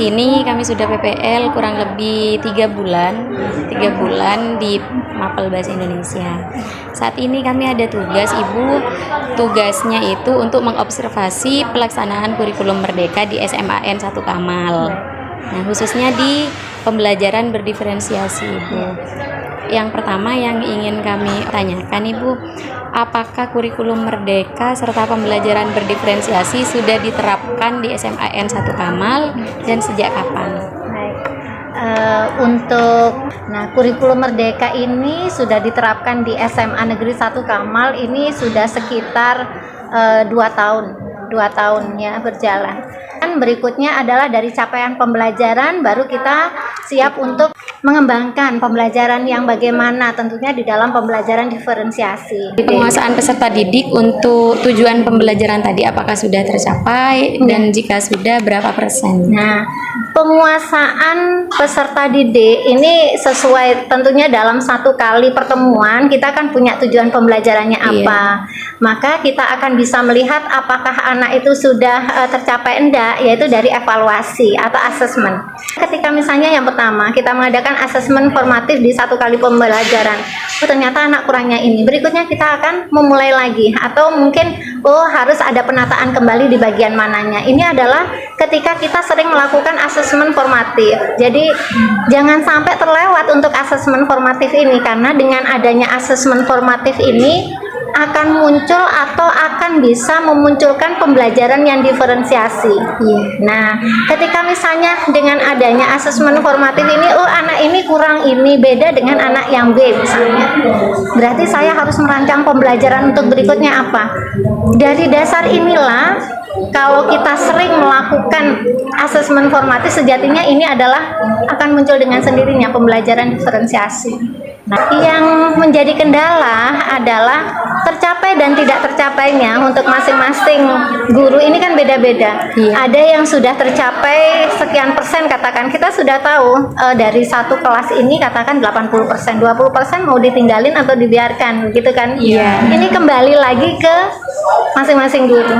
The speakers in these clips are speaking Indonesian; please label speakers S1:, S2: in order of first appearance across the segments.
S1: sini kami sudah PPL kurang lebih 3 bulan di Mapel Bahasa Indonesia. Saat ini kami ada tugas Ibu, tugasnya itu untuk mengobservasi pelaksanaan kurikulum Merdeka di SMAN 1 Kamal. Nah, khususnya di pembelajaran berdiferensiasi, Ibu. Yang pertama yang ingin kami tanyakan, Ibu, apakah kurikulum Merdeka serta pembelajaran berdiferensiasi sudah diterapkan di SMAN 1 Kamal dan sejak kapan?
S2: Kurikulum Merdeka ini sudah diterapkan di SMA Negeri 1 Kamal ini sudah sekitar 2 tahun ya berjalan. Dan berikutnya adalah dari capaian pembelajaran baru kita siap untuk mengembangkan pembelajaran yang bagaimana tentunya di dalam pembelajaran diferensiasi.
S1: Penguasaan peserta didik untuk tujuan pembelajaran tadi apakah sudah tercapai dan jika sudah berapa persen?
S2: Nah, penguasaan peserta didik ini sesuai tentunya dalam satu kali pertemuan kita kan punya tujuan pembelajarannya apa. Maka kita akan bisa melihat apakah anak itu sudah tercapai enggak, yaitu dari evaluasi atau asesmen. Ketika misalnya yang pertama kita mengadakan asesmen formatif di satu kali pembelajaran, ternyata anak kurangnya ini, berikutnya kita akan memulai lagi atau mungkin harus ada penataan kembali di bagian mananya. Ini adalah ketika kita sering melakukan asesmen formatif. Jadi jangan sampai terlewat untuk asesmen formatif ini, karena dengan adanya asesmen formatif ini akan muncul atau akan bisa memunculkan pembelajaran yang diferensiasi. Nah, ketika misalnya dengan adanya asesmen formatif ini, anak ini kurang ini, beda dengan anak yang B misalnya. Berarti saya harus merancang pembelajaran untuk berikutnya apa? Dari dasar inilah, kalau kita sering melakukan asesmen formatif, sejatinya ini adalah akan muncul dengan sendirinya pembelajaran diferensiasi. Nah, yang menjadi kendala adalah tercapai dan tidak tercapainya untuk masing-masing guru ini kan beda-beda. Ada yang sudah tercapai sekian persen, katakan kita sudah tahu dari satu kelas ini katakan 80%, 20% mau ditinggalin atau dibiarkan, gitu kan? Ini kembali lagi ke masing-masing guru.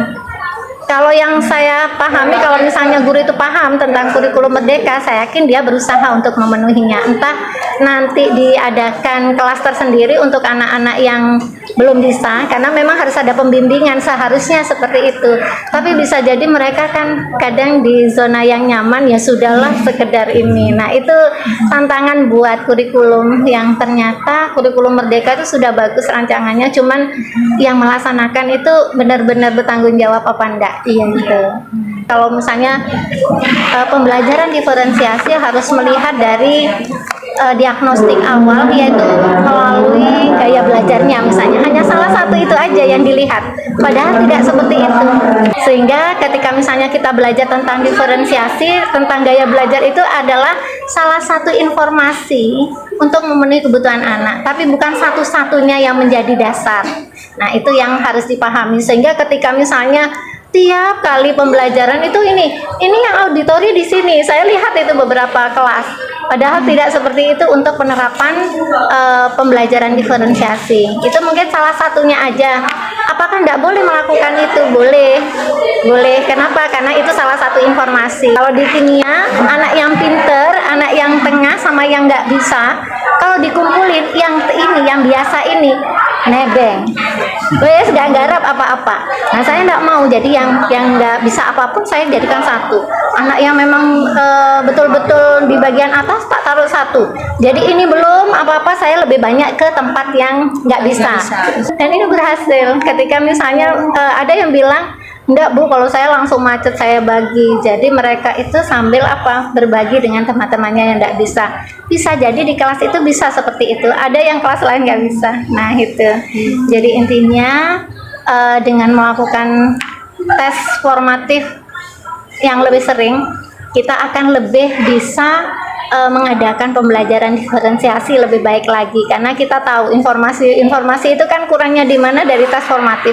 S2: Kalau yang saya pahami, kalau misalnya guru itu paham tentang kurikulum Merdeka, saya yakin dia berusaha untuk memenuhinya. Entah nanti diadakan kelas tersendiri untuk anak-anak yang belum bisa, karena memang harus ada pembimbingan, seharusnya seperti itu. Tapi bisa jadi mereka kan kadang di zona yang nyaman, ya sudahlah sekedar ini. Nah, itu tantangan buat kurikulum yang ternyata kurikulum Merdeka itu sudah bagus rancangannya, cuman yang melaksanakan itu benar-benar bertanggung jawab apa enggak. Gitu. Kalau misalnya pembelajaran diferensiasi harus melihat dari diagnostik awal, yaitu melalui gaya belajarnya misalnya. Hanya salah satu itu aja yang dilihat, padahal tidak seperti itu. Sehingga ketika misalnya kita belajar tentang diferensiasi, tentang gaya belajar itu adalah salah satu informasi untuk memenuhi kebutuhan anak, tapi bukan satu-satunya yang menjadi dasar. Nah, itu yang harus dipahami. Sehingga ketika misalnya tiap kali pembelajaran itu ini yang auditori di sini, saya lihat itu beberapa kelas, padahal tidak seperti itu untuk penerapan pembelajaran diferensiasi. Itu mungkin salah satunya aja. Apakah tidak boleh melakukan itu? Boleh. Kenapa? Karena itu salah satu informasi. Kalau di kimia, anak yang pinter, anak yang tengah sama yang nggak bisa, kalau dikumpulin yang biasa ini nebeng, wes gak garap apa-apa. Nah, saya nggak mau, jadi yang nggak bisa apapun saya jadikan satu. Anak yang memang betul-betul di bagian atas tak taruh satu. Jadi ini belum apa-apa, saya lebih banyak ke tempat yang nggak bisa. Dan ini berhasil. Ketika misalnya ada yang bilang, enggak Bu, kalau saya langsung macet saya bagi. Jadi mereka itu sambil berbagi dengan teman-temannya yang enggak bisa. Bisa jadi di kelas itu bisa seperti itu. Ada yang kelas lain nggak bisa. Nah, itu. Jadi intinya dengan melakukan tes formatif yang lebih sering, kita akan lebih bisa mengadakan pembelajaran diferensiasi lebih baik lagi, karena kita tahu informasi itu kan kurangnya di mana dari tes formatif.